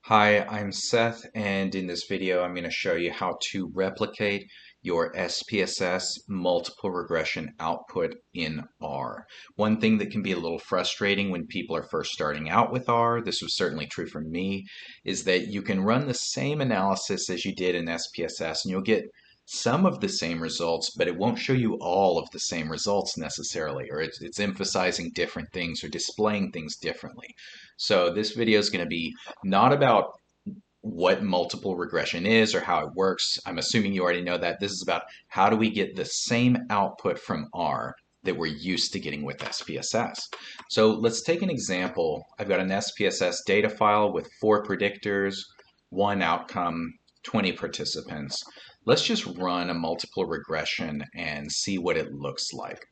Hi, I'm Seth, and in this video I'm going to show you how to replicate your SPSS multiple regression output in R. One thing that can be a little frustrating when people are first starting out with R, this was certainly true for me, is that you can run the same analysis as you did in SPSS and you'll get some of the same results, but it won't show you all of the same results necessarily, or it's emphasizing different things or displaying things differently. So this video is going to be not about what multiple regression is or how it works. I'm assuming you already know that. This is about how do we get the same output from R that we're used to getting with SPSS. So let's take an example. I've got an SPSS data file with 4 predictors, 1 outcome, 20 participants. Let's just run a multiple regression and see what it looks like.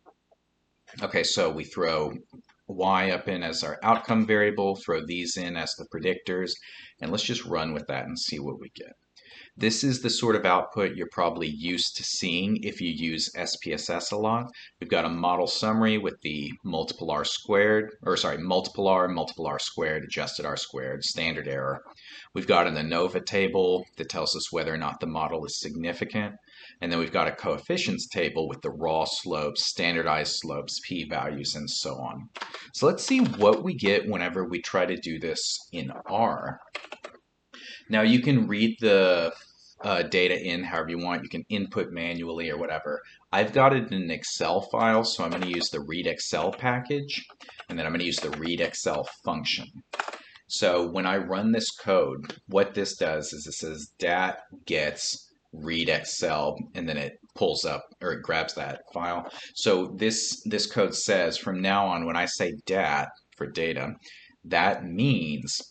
Okay, so we throw y up in as our outcome variable, throw these in as the predictors, and let's just run with that and see what we get. This is the sort of output you're probably used to seeing if you use SPSS a lot. We've got a model summary with the multiple R squared, or sorry, multiple R squared, adjusted R squared, standard error. We've got an ANOVA table that tells us whether or not the model is significant. And then we've got a coefficients table with the raw slopes, standardized slopes, p-values, and so on. So let's see what we get whenever we try to do this in R. Now you can read the data in however you want. You can input manually or whatever. I've got it in an Excel file, so I'm going to use the read Excel package, and then I'm going to use the read Excel function. So when I run this code, what this does is it says dat gets read Excel, and then it pulls up or it grabs that file. So this code says from now on when I say dat for data, that means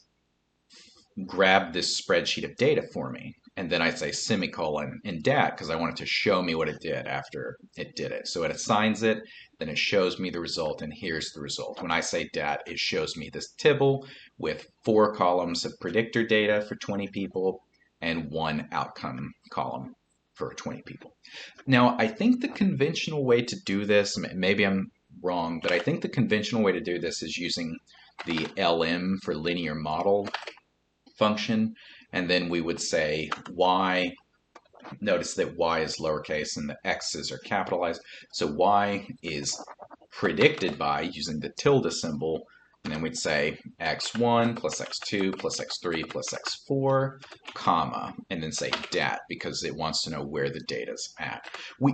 grab this spreadsheet of data for me. And then I say semicolon in dat because I want it to show me what it did after it did it. So it assigns it, then it shows me the result, and here's the result. When I say dat, it shows me this table with 4 columns of predictor data for 20 people and 1 outcome column for 20 people. Now, I think the conventional way to do this, maybe I'm wrong, but I think the conventional way to do this is using the LM for linear model function, and then we would say y, notice that y is lowercase and the x's are capitalized, so y is predicted by using the tilde symbol, and then we'd say x1 plus x2 plus x3 plus x4, comma, and then say dat because it wants to know where the data's at.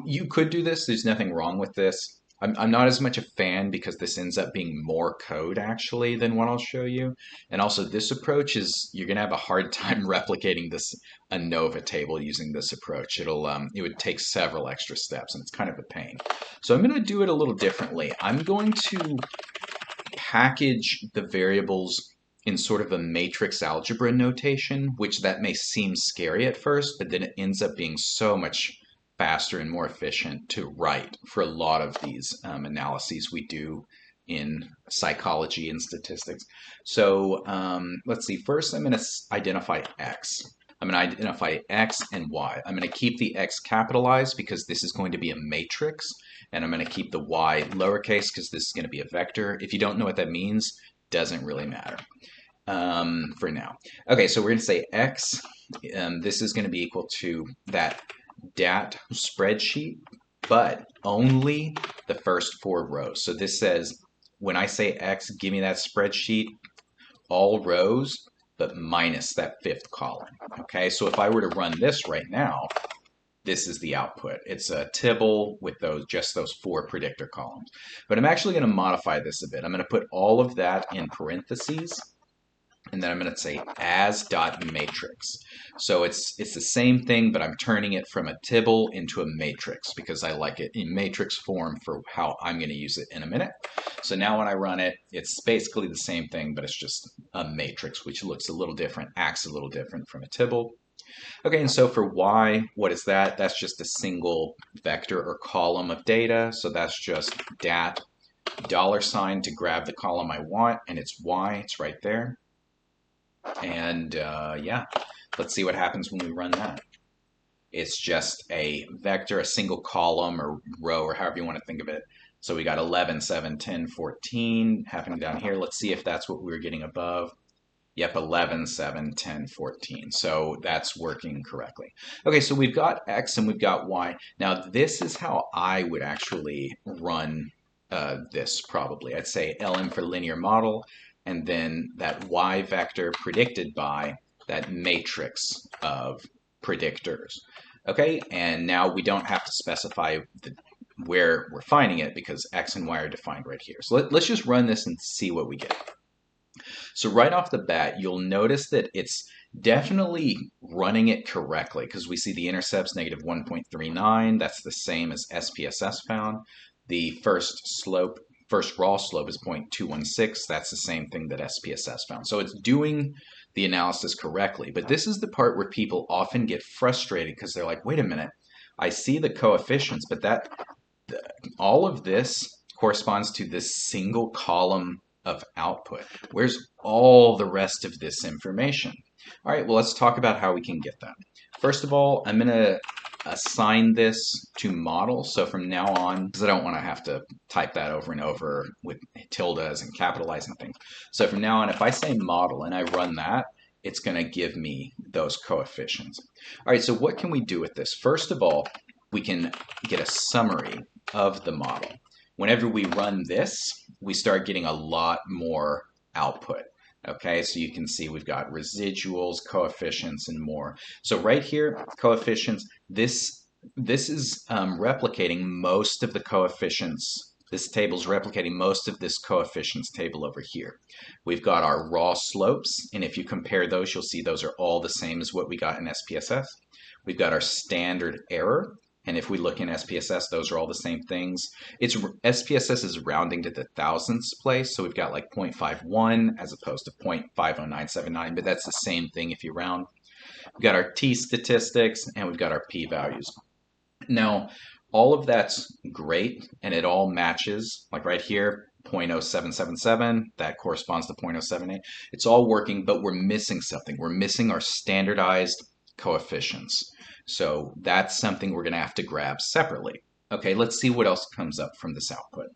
You could do this, there's nothing wrong with this. I'm not as much a fan because this ends up being more code actually than what I'll show you. And also this approach is, you're gonna have a hard time replicating this ANOVA table using this approach. It would take several extra steps and it's kind of a pain. So I'm gonna do it a little differently. I'm going to package the variables in sort of a matrix algebra notation, which that may seem scary at first, but then it ends up being so much faster and more efficient to write for a lot of these analyses we do in psychology and statistics. So let's see, first I'm going to identify x. I'm going to identify x and y. I'm going to keep the x capitalized because this is going to be a matrix, and I'm going to keep the y lowercase because this is going to be a vector. If you don't know what that means, doesn't really matter for now. Okay, so we're going to say x, this is going to be equal to that dat spreadsheet, but only the first 4 rows. So this says, when I say x, give me that spreadsheet, all rows, but minus that 5th column. Okay, so if I were to run this right now, this is the output. It's a tibble with just those 4 predictor columns. But I'm actually going to modify this a bit. I'm going to put all of that in parentheses, and then I'm going to say as.matrix. So it's the same thing, but I'm turning it from a tibble into a matrix because I like it in matrix form for how I'm going to use it in a minute. So now when I run it, it's basically the same thing, but it's just a matrix, which looks a little different, acts a little different from a tibble. Okay, and so for y, what is that? That's just a single vector or column of data. So that's just dat $sign to grab the column I want, and it's y, it's right there. And yeah, let's see what happens when we run that. It's just a vector, a single column or row or however you want to think of it. So we got 11, 7, 10, 14 happening down here. Let's see if that's what we were getting above. Yep, 11, 7, 10, 14. So that's working correctly. Okay, so we've got X and we've got Y. Now this is how I would actually run this probably. I'd say LM for linear model, and then that Y vector predicted by that matrix of predictors. Okay, and now we don't have to specify where we're finding it because X and Y are defined right here. So let's just run this and see what we get. So right off the bat, you'll notice that it's definitely running it correctly because we see the intercepts negative 1.39. That's the same as SPSS found. The first raw slope is 0.216. That's the same thing that SPSS found. So it's doing the analysis correctly. But this is the part where people often get frustrated because they're like, wait a minute, I see the coefficients, but all of this corresponds to this single column of output. Where's all the rest of this information? All right, well, let's talk about how we can get that. First of all, I'm going to assign this to model. So from now on, because I don't want to have to type that over and over with tildes and capitalizing things. So from now on, if I say model and I run that, it's going to give me those coefficients. All right, so what can we do with this? First of all, we can get a summary of the model. Whenever we run this, we start getting a lot more output. Okay, so you can see we've got residuals, coefficients, and more. So right here, coefficients, this is replicating most of the coefficients. This table's replicating most of this coefficients table over here. We've got our raw slopes, and if you compare those, you'll see those are all the same as what we got in SPSS. We've got our standard error, and if we look in SPSS, those are all the same things. SPSS is rounding to the thousandths place, so we've got like 0.51 as opposed to 0.50979, but that's the same thing if you round. We've got our t statistics, and we've got our p-values. Now, all of that's great, and it all matches, like right here, 0.0777, that corresponds to 0.078. It's all working, but we're missing something. We're missing our standardized coefficients. So that's something we're going to have to grab separately. Okay, let's see what else comes up from this output.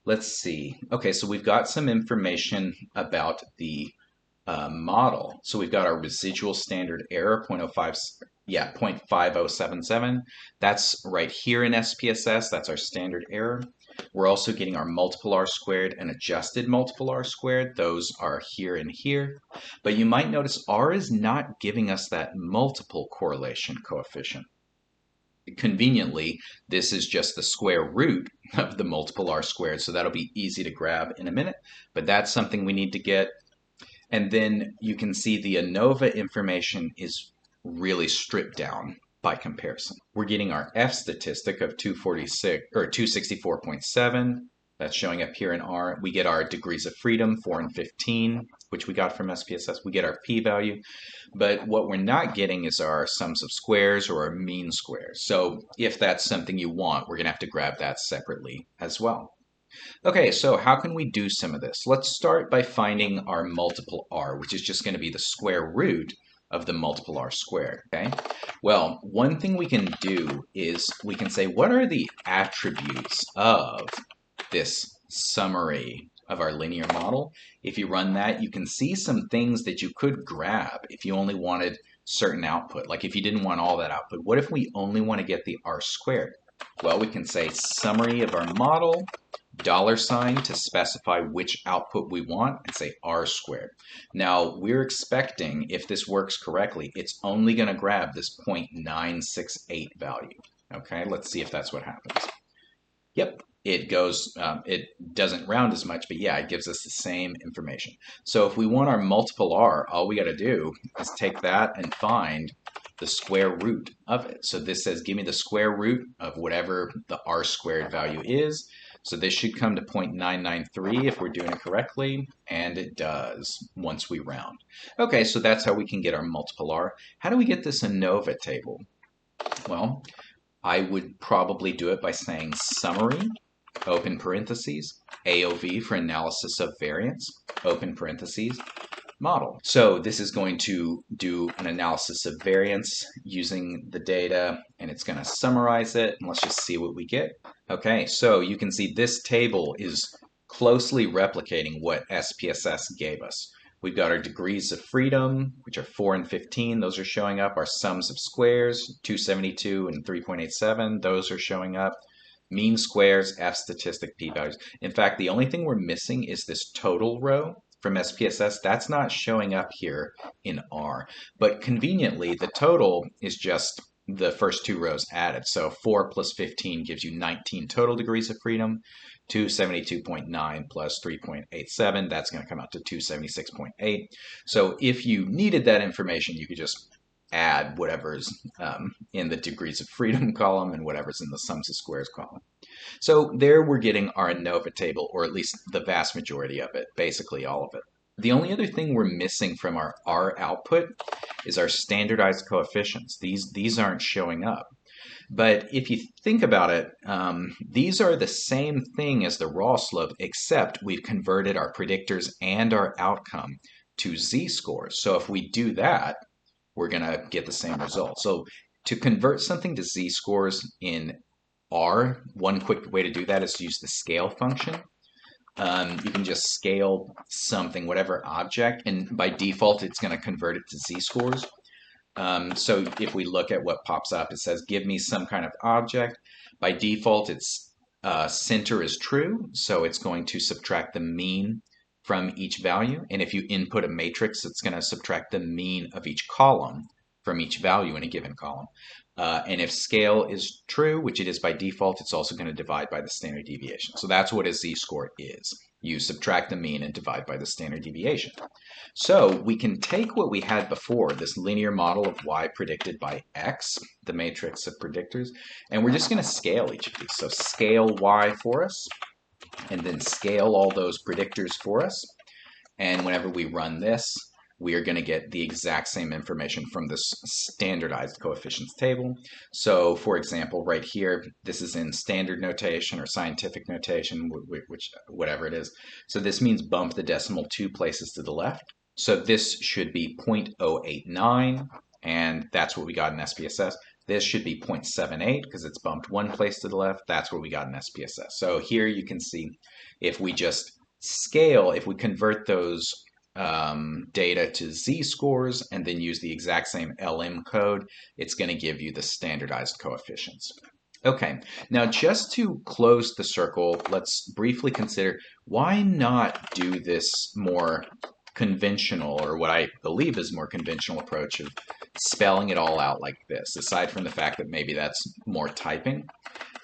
Let's see. Okay, so we've got some information about the model. So we've got our residual standard error, 0.5077. That's right here in SPSS. That's our standard error. We're also getting our multiple R squared and adjusted multiple R squared. Those are here and here. But you might notice R is not giving us that multiple correlation coefficient. Conveniently, this is just the square root of the multiple R squared, so that'll be easy to grab in a minute. But that's something we need to get. And then you can see the ANOVA information is really stripped down by comparison. We're getting our F statistic of 264.7. That's showing up here in R. We get our degrees of freedom, 4 and 15, which we got from SPSS. We get our p-value. But what we're not getting is our sums of squares or our mean squares. So if that's something you want, we're going to have to grab that separately as well. Okay, so how can we do some of this? Let's start by finding our multiple R, which is just going to be the square root of the multiple R squared, okay? Well, one thing we can do is we can say, what are the attributes of this summary of our linear model? If you run that, you can see some things that you could grab if you only wanted certain output. Like if you didn't want all that output, what if we only want to get the R squared? Well, we can say summary of our model, $ to specify which output we want, and say R squared. Now, we're expecting, if this works correctly, it's only going to grab this 0.968 value. Okay, let's see if that's what happens. Yep, it goes, it doesn't round as much, but yeah, it gives us the same information. So if we want our multiple R, all we got to do is take that and find the square root of it. So this says, give me the square root of whatever the R squared value is. So this should come to 0.993 if we're doing it correctly, and it does once we round. Okay, so that's how we can get our multiple R. How do we get this ANOVA table? Well, I would probably do it by saying summary, open parentheses, AOV for analysis of variance, open parentheses, model. So this is going to do an analysis of variance using the data, and it's going to summarize it, and let's just see what we get. Okay, so you can see this table is closely replicating what SPSS gave us. We've got our degrees of freedom, which are 4 and 15. Those are showing up. Our sums of squares, 272 and 3.87. Those are showing up. Mean squares, F statistic, p-values. In fact, the only thing we're missing is this total row from SPSS. That's not showing up here in R. But conveniently, the total is just the first two rows added. So 4 plus 15 gives you 19 total degrees of freedom. 272.9 plus 3.87, that's going to come out to 276.8. So if you needed that information, you could just add whatever's in the degrees of freedom column and whatever's in the sums of squares column. So there we're getting our ANOVA table, or at least the vast majority of it, basically all of it. The only other thing we're missing from our R output is our standardized coefficients. These aren't showing up. But if you think about it, these are the same thing as the raw slope, except we've converted our predictors and our outcome to z-scores. So if we do that, we're going to get the same result. So to convert something to z-scores in R, one quick way to do that is to use the scale function. You can just scale something, whatever object, and by default, it's going to convert it to z-scores. So if we look at what pops up, it says, give me some kind of object. By default, its center is true, so it's going to subtract the mean from each value. And if you input a matrix, it's going to subtract the mean of each column from each value in a given column. And if scale is true, which it is by default, it's also going to divide by the standard deviation. So that's what a z-score is. You subtract the mean and divide by the standard deviation. So we can take what we had before, this linear model of y predicted by x, the matrix of predictors, and we're just going to scale each of these. So scale y for us, and then scale all those predictors for us. And whenever we run this, we are going to get the exact same information from this standardized coefficients table. So for example, right here, this is in standard notation or scientific notation, which whatever it is. So this means bump the decimal 2 places to the left. So this should be 0.089, and that's what we got in SPSS. This should be 0.78 because it's bumped 1 place to the left. That's what we got in SPSS. So here you can see if we just scale, if we convert those data to z-scores and then use the exact same LM code, it's going to give you the standardized coefficients. Okay, now just to close the circle, let's briefly consider why not do this more conventional, or what I believe is more conventional approach of spelling it all out like this, aside from the fact that maybe that's more typing.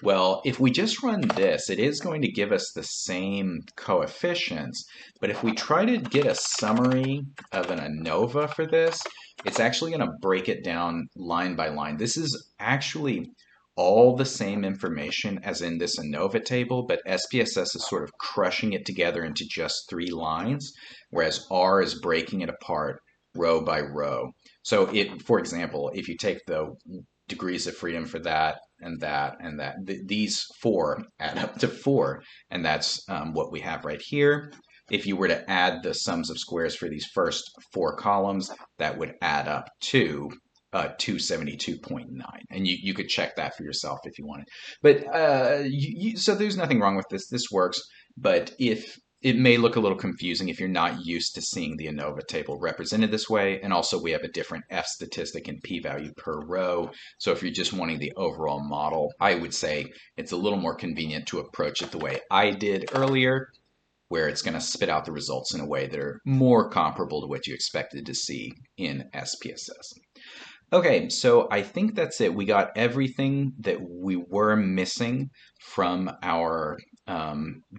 Well, if we just run this, it is going to give us the same coefficients, but if we try to get a summary of an ANOVA for this, it's actually going to break it down line by line. This is actually all the same information as in this ANOVA table, but SPSS is sort of crushing it together into just 3 lines, whereas R is breaking it apart row by row. So for example, if you take the degrees of freedom for that and that and that, these 4 add up to 4, and that's what we have right here. If you were to add the sums of squares for these first 4 columns, that would add up to 272.9, and you could check that for yourself if you wanted. But so there's nothing wrong with this. This works, but if it may look a little confusing if you're not used to seeing the ANOVA table represented this way, and also we have a different F statistic and p-value per row. So if you're just wanting the overall model, I would say it's a little more convenient to approach it the way I did earlier, where it's going to spit out the results in a way that are more comparable to what you expected to see in SPSS. Okay, so I think that's it. We got everything that we were missing from our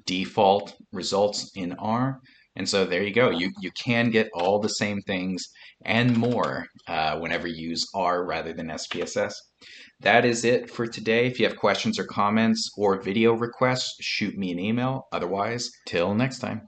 default results in R. And so there you go. You can get all the same things and more whenever you use R rather than SPSS. That is it for today. If you have questions or comments or video requests, shoot me an email. Otherwise, till next time.